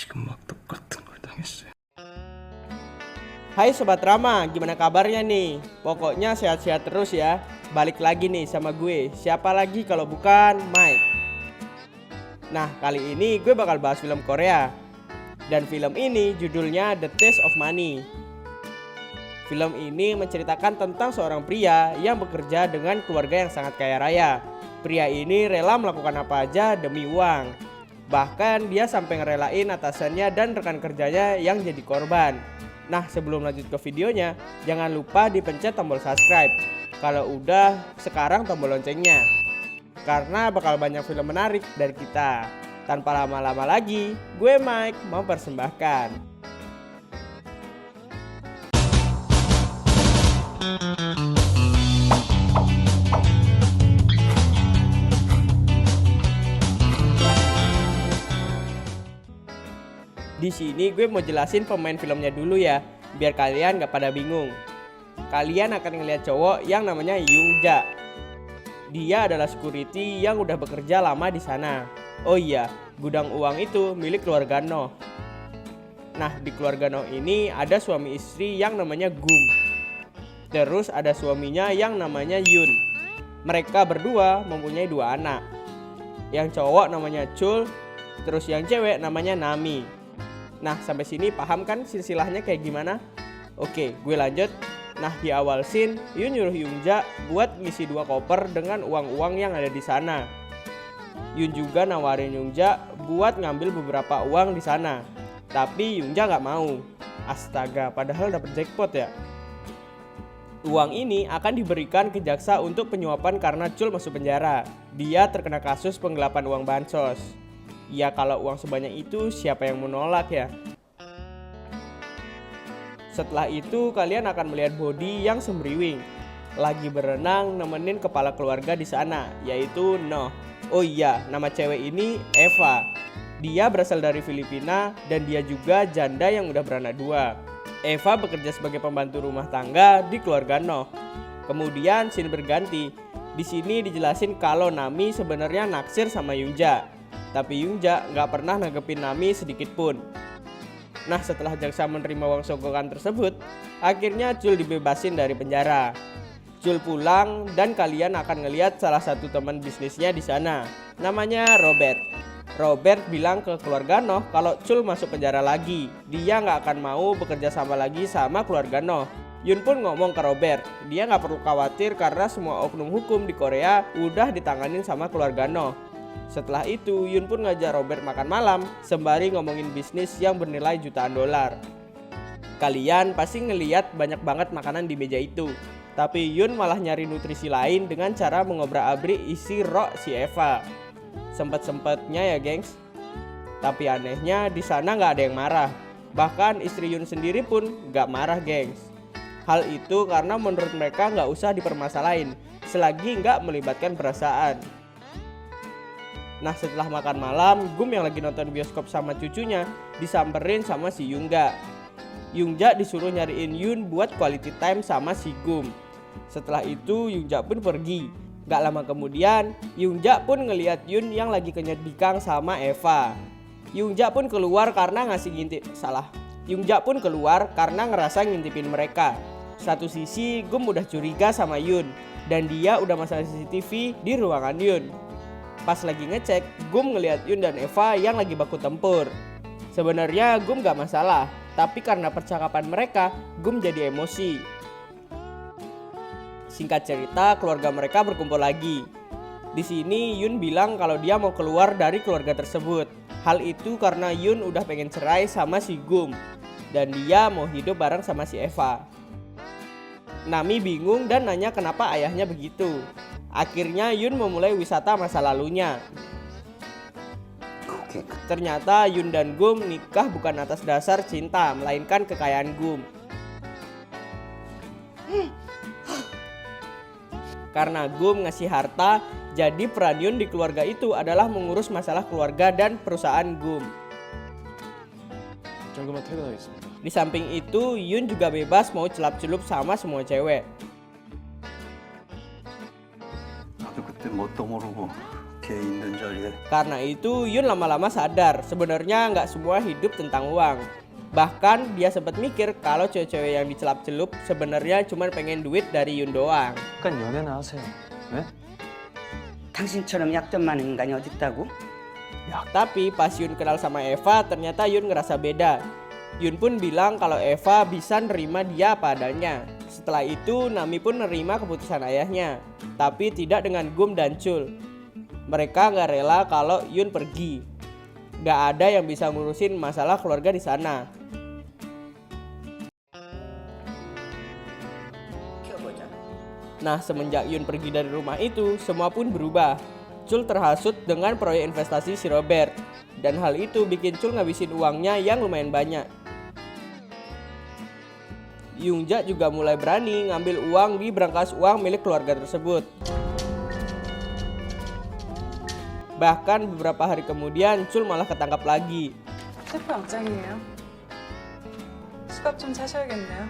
지금 막 똑같은 걸 당했어요. Hai Sobat Rama, gimana kabarnya nih? Pokoknya sehat-sehat terus ya. Balik lagi nih sama gue, siapa lagi kalau bukan Mike. Nah, kali ini gue bakal bahas film Korea. Dan film ini judulnya The Taste of Money. Film ini menceritakan tentang seorang pria yang bekerja dengan keluarga yang sangat kaya raya. Pria ini rela melakukan apa aja demi uang. Bahkan dia sampai ngerelain atasannya dan rekan kerjanya yang jadi korban. Nah, sebelum lanjut ke videonya, jangan lupa dipencet tombol subscribe. Kalau udah, sekarang tombol loncengnya. Karena bakal banyak film menarik dari kita. Tanpa lama-lama lagi, gue Mike mau persembahkan. Di sini gue mau jelasin pemain filmnya dulu ya, biar kalian gak pada bingung. Kalian akan ngeliat cowok yang namanya Young Ja. Dia adalah security yang udah bekerja lama di sana. Oh iya, gudang uang itu milik keluarga Noh. Nah, di keluarga Noh ini ada suami istri yang namanya Gum. Terus ada suaminya yang namanya Yun. Mereka berdua mempunyai 2 anak. Yang cowok namanya Chul, terus yang cewek namanya Nami. Nah, sampai sini paham kan silsilahnya kayak gimana? Oke, gue lanjut. Nah, di awal scene, Yun nyuruh Young Ja buat ngisi 2 koper dengan uang-uang yang ada di sana. Yun juga nawarin Young Ja buat ngambil beberapa uang di sana. Tapi Young Ja gak mau. Astaga, padahal dapet jackpot ya. Uang ini akan diberikan ke jaksa untuk penyuapan karena Chul masuk penjara. Dia terkena kasus penggelapan uang bansos. Ya kalau uang sebanyak itu siapa yang mau nolak ya. Setelah itu kalian akan melihat Body yang sembriwing lagi berenang nemenin kepala keluarga di sana, yaitu Noh. Oh iya, nama cewek ini Eva. Dia berasal dari Filipina dan dia juga janda yang udah beranak 2. Eva bekerja sebagai pembantu rumah tangga di keluarga Noh. Kemudian scene berganti. Di sini dijelasin kalau Nami sebenarnya naksir sama Young Ja. Tapi Young Ja nggak pernah nanggepin Nami sedikit pun. Nah, setelah jaksa menerima uang sogokan tersebut, akhirnya Chul dibebasin dari penjara. Chul pulang dan kalian akan ngelihat salah satu teman bisnisnya di sana. Namanya Robert. Robert bilang ke keluarga Noh kalau Chul masuk penjara lagi. Dia nggak akan mau bekerja sama lagi sama keluarga Noh. Yun pun ngomong ke Robert, dia nggak perlu khawatir karena semua oknum hukum di Korea udah ditanganin sama keluarga Noh. Setelah itu, Yun pun ngajak Robert makan malam sembari ngomongin bisnis yang bernilai jutaan dolar. Kalian pasti ngeliat banyak banget makanan di meja itu. Tapi Yun malah nyari nutrisi lain dengan cara mengobrak-abrik isi rok si Eva. Sempet-sempetnya ya gengs. Tapi anehnya di sana nggak ada yang marah. Bahkan istri Yun sendiri pun nggak marah gengs. Hal itu karena menurut mereka nggak usah dipermasalahin selagi nggak melibatkan perasaan. Nah, setelah makan malam, Gum yang lagi nonton bioskop sama cucunya disamperin sama si Young Ja. Young Ja disuruh nyariin Yun buat quality time sama si Gum. Setelah itu Young Ja pun pergi. Gak lama kemudian, Young Ja pun ngeliat Yun yang lagi kenyedikang sama Eva. Young Ja pun keluar karena Young Ja pun keluar karena ngerasa ngintipin mereka. Satu sisi Gum udah curiga sama Yun dan dia udah masang CCTV di ruangan Yun. Pas lagi ngecek, Gum ngeliat Yun dan Eva yang lagi baku tempur. Sebenarnya Gum gak masalah, tapi karena percakapan mereka, Gum jadi emosi. Singkat cerita, keluarga mereka berkumpul lagi. Di sini Yun bilang kalau dia mau keluar dari keluarga tersebut. Hal itu karena Yun udah pengen cerai sama si Gum dan dia mau hidup bareng sama si Eva. Nami bingung dan nanya kenapa ayahnya begitu. Akhirnya Yun memulai wisata masa lalunya. Ternyata Yun dan Gum nikah bukan atas dasar cinta, melainkan kekayaan Gum. Karena Gum ngasih harta, jadi peran Yun di keluarga itu adalah mengurus masalah keluarga dan perusahaan Gum. Di samping itu, Yun juga bebas mau celap-celup sama semua cewek. 나도 그때 뭣도 모르고 이렇게 있는 자리에 Karena itu Yun lama-lama sadar sebenarnya nggak semua hidup tentang uang. Bahkan dia sempat mikir kalau cewek-cewek yang dicelap-celup sebenarnya cuma pengen duit dari Yun doang. 잠깐 연애나 하세요. 네? 당신처럼 약점 많은 인간이 어딨다고? Tapi pas Yun kenal sama Eva ternyata Yun ngerasa beda. Yun pun bilang kalau Eva bisa nerima dia apa adanya. Setelah itu Nami pun nerima keputusan ayahnya, tapi tidak dengan Gum dan Chul. Mereka nggak rela kalau Yun pergi. Nggak ada yang bisa ngurusin masalah keluarga di sana. 키워보자. Nah, semenjak Yun pergi dari rumah itu, semua pun berubah. Chul terhasut dengan proyek investasi si Robert, dan hal itu bikin Chul ngabisin uangnya yang lumayan banyak. Yungja juga mulai berani ngambil uang di berangkas uang milik keluarga tersebut. Bahkan beberapa hari kemudian Chul malah ketangkap lagi. 체포 영장이에요. 수갑 좀 차셔야겠네요.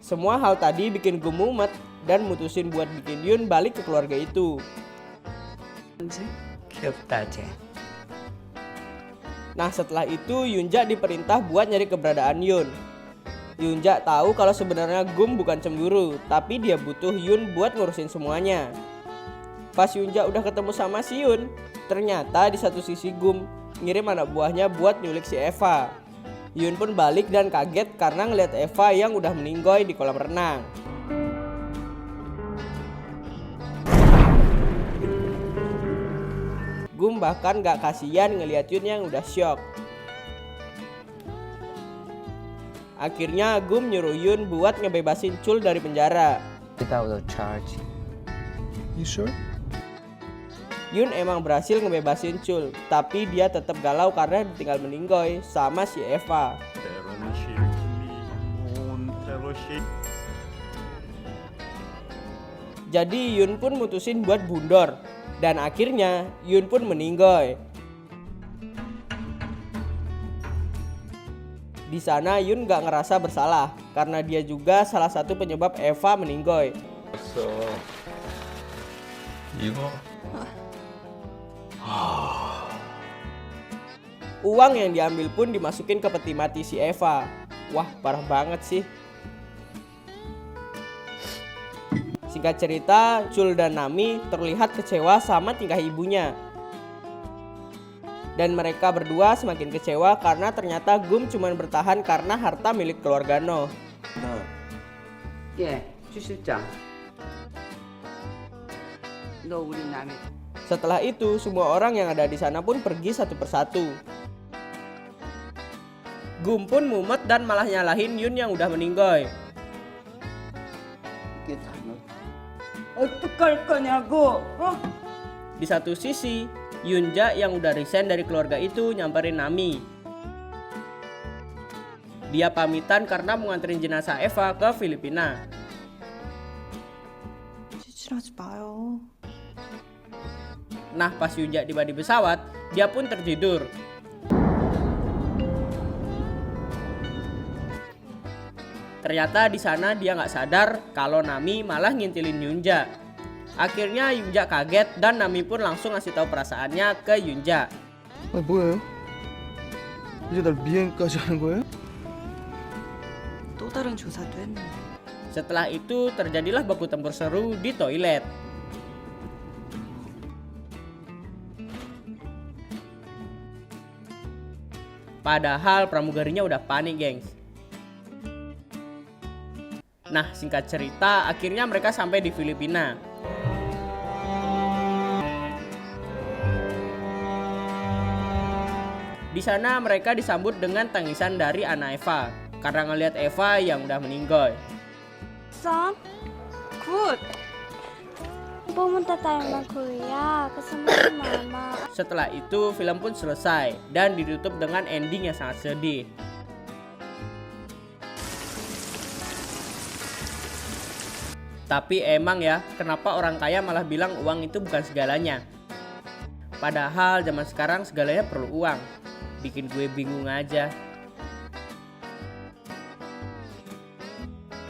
Semua hal tadi bikin Gum mumet dan mutusin buat bikin Yun balik ke keluarga itu. 뭔지? 귀엽다 쟤. Nah, setelah itu Yunja diperintah buat nyari keberadaan Yun. Yunja tahu kalau sebenarnya Gum bukan cemburu, tapi dia butuh Yun buat ngurusin semuanya. Pas Yunja udah ketemu sama si Yun, ternyata di satu sisi Gum ngirim anak buahnya buat nyulik si Eva. Yun pun balik dan kaget karena ngeliat Eva yang udah meninggoy di kolam renang. Gum bahkan gak kasihan ngeliat Yun yang udah syok. Akhirnya Gum nyuruh Yun buat ngebebasin Chul dari penjara. Without a charge. You sure? Yun emang berhasil ngebebasin Chul, tapi dia tetap galau karena ditinggal meninggoy sama si Eva. 때로는 싫지만 때로 Jadi Yun pun mutusin buat bundor, dan akhirnya Yun pun meninggoy. Di sana Yun gak ngerasa bersalah karena dia juga salah satu penyebab Eva meninggoy. 이거 Uang yang diambil pun dimasukin ke peti mati si Eva. Wah, parah banget sih. Singkat cerita, Chul dan Nami terlihat kecewa sama tingkah ibunya. Dan mereka berdua semakin kecewa karena ternyata Gum cuma bertahan karena harta milik keluarga Noh. 예, 추 실장. 너 우리 남의 Setelah itu, semua orang yang ada di sana pun pergi satu persatu. Gum pun mumet dan malah nyalahin Yun yang udah meninggoy. 이게 다 너. 어떡할 거냐고? 어? Di satu sisi, Yunja yang udah resign dari keluarga itu nyamperin Nami. Dia pamitan karena mau nganterin jenazah Eva ke Filipina. 지출하지 마요. Nah, pas Yunja tiba di pesawat, dia pun tertidur. Ternyata di sana dia nggak sadar kalau Nami malah ngintilin Yunja. Akhirnya Yunja kaget dan Nami pun langsung ngasih tahu perasaannya ke Yunja. 아니 뭐예요? 이제 날 미행까지 하는 거예요? 또 다른 조사도 했는데. Setelah itu terjadilah baku tempur seru di toilet. Padahal pramugarinya udah panik, gengs. Nah, singkat cerita, akhirnya mereka sampai di Filipina. Di sana mereka disambut dengan tangisan dari anak Eva karena ngelihat Eva yang udah meninggoy. Son, good. Pumunta tayo mag-Korea kasama si Mama. Setelah itu film pun selesai dan ditutup dengan ending yang sangat sedih. Tapi emang ya, kenapa orang kaya malah bilang uang itu bukan segalanya? Padahal zaman sekarang segalanya perlu uang. Bikin gue bingung aja.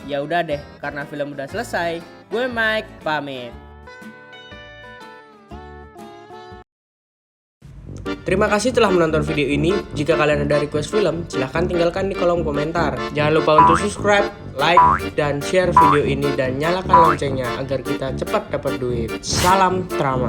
Ya udah deh, karena film udah selesai, gue Mike pamit. Terima kasih telah menonton video ini. Jika kalian ada request film, silahkan tinggalkan di kolom komentar. Jangan lupa untuk subscribe, like, dan share video ini dan nyalakan loncengnya agar kita cepat dapat duit. Salam drama.